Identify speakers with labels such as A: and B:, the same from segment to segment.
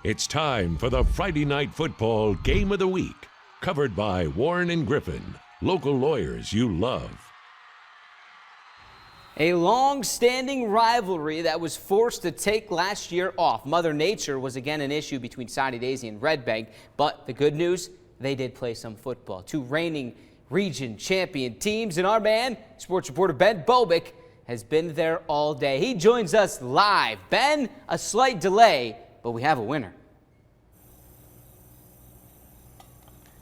A: It's time for the Friday Night Football Game of the Week, covered by Warren and Griffin, local lawyers you love.
B: A long-standing rivalry that was forced to take last year off. Mother Nature was again an issue between Soddy Daisy and Red Bank, but the good news, they did play some football. Two reigning region champion teams, and our man, sports reporter Ben Bobick, has been there all day. He joins us live. Ben, a slight delay, but we have a winner.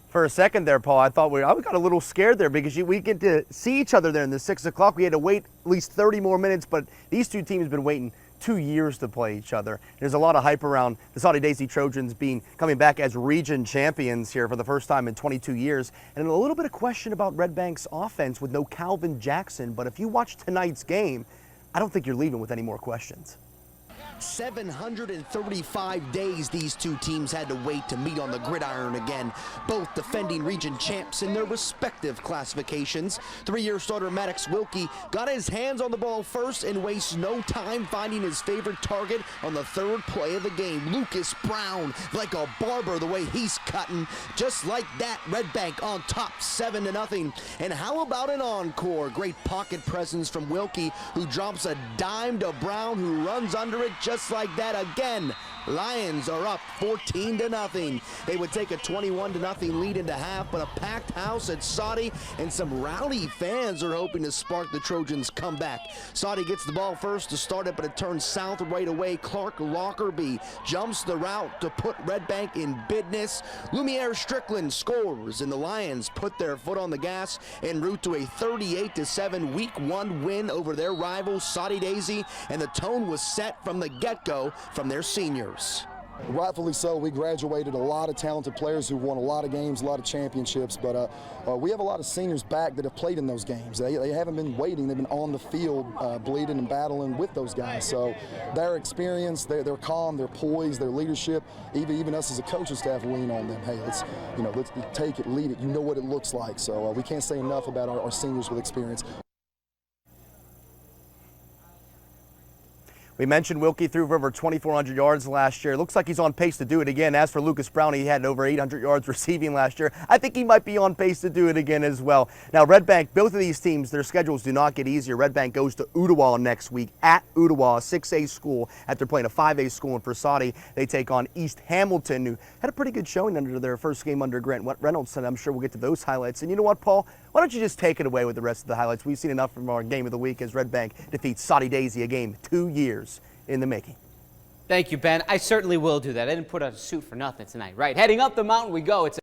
C: For a second there, Paul, I got a little scared there because we get to see each other there in the 6 o'clock. We had to wait at least 30 more minutes, but these two teams have been waiting 2 years to play each other. There's a lot of hype around the Soddy Daisy Trojans coming back as region champions here for the first time in 22 years. And a little bit of question about Red Bank's offense with no Calvin Jackson. But if you watch tonight's game, I don't think you're leaving with any more questions.
D: 735 days these two teams had to wait to meet on the gridiron again. Both defending region champs in their respective classifications. Three-year starter Maddox Wilkie got his hands on the ball first and wastes no time finding his favorite target on the third play of the game. Lucas Brown, like a barber the way he's cutting. Just like that, Red Bank on top 7-0. And how about an encore? Great pocket presence from Wilkie, who drops a dime to Brown, who runs under it just like that again. Lions are up 14-0. They would take a 21-0 lead into half, but a packed house at Soddy and some rowdy fans are hoping to spark the Trojans' comeback. Soddy gets the ball first to start it, but it turns south right away. Clark Lockerbie jumps the route to put Red Bank in business. Lumiere Strickland scores, and the Lions put their foot on the gas en route to a 38-7 Week 1 win over their rival Soddy Daisy, and the tone was set from the get-go from their seniors.
E: Rightfully so. We graduated a lot of talented players who won a lot of games, a lot of championships, but we have a lot of seniors back that have played in those games. They haven't been waiting. They've been on the field bleeding and battling with those guys. So their experience, they're calm, they're poised, their leadership, even us as a coaching staff lean on them. Hey, let's take it, lead it. You know what it looks like. So we can't say enough about our seniors with experience.
C: We mentioned Wilkie threw for over 2,400 yards last year. Looks like he's on pace to do it again. As for Lucas Brown, he had over 800 yards receiving last year. I think he might be on pace to do it again as well. Now, Red Bank, both of these teams, their schedules do not get easier. Red Bank goes to Ottawa next week at Ottawa, a 6A school, after playing a 5A school. And for Soddy, they take on East Hamilton, who had a pretty good showing under their first game under Grant Reynolds. And I'm sure we'll get to those highlights. And you know what, Paul? Why don't you just take it away with the rest of the highlights? We've seen enough from our game of the week as Red Bank defeats Soddy Daisy, a game 2 years in the making.
B: Thank you, Ben. I certainly will do that. I didn't put on a suit for nothing tonight, right? Heading up the mountain we go. It's